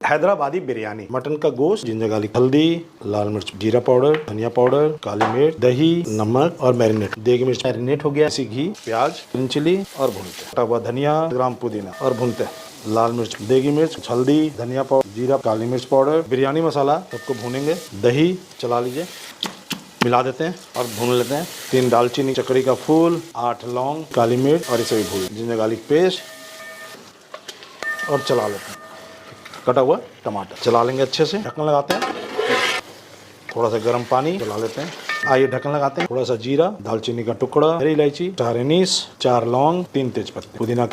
Hyderabadi biryani, mutton का गोश्त, ginger garlic, हल्दी, लाल मिर्च, जीरा पाउडर, धनिया पाउडर, काली मिर्च, दही, नमक और मैरिनेट। देगी मिर्च मैरिनेट हो गया, इसी घी, प्याज, ग्रीन चिली और भूनते, कटा हुआ धनिया, ग्राम पुदीना और भूनते। लाल मिर्च, देगी मिर्च, हल्दी, धनिया पाउडर, जीरा, काली मिर्च पाउडर, बिरयानी मसाला, सबको भूनेंगे। दही चला लीजिए, मिला देते हैं और भून लेते हैं। 3 दालचीनी, चकड़ी का फूल, 8 लौंग, काली मिर्च और इसे भी भून, जिंजर गार्लिक पेस्ट और चला लेते हैं। कटा हुआ टमाटर चला लेंगे अच्छे से। ढक्कन लगाते हैं, थोड़ा सा गर्म पानी चला लेते हैं। आइए ढक्कन लगाते हैं। थोड़ा सा जीरा, दालचीनी का टुकड़ा, हरी इलायची, 4 अनीस, 4 लौंग, 3 तेजपत्ते, पुदीना के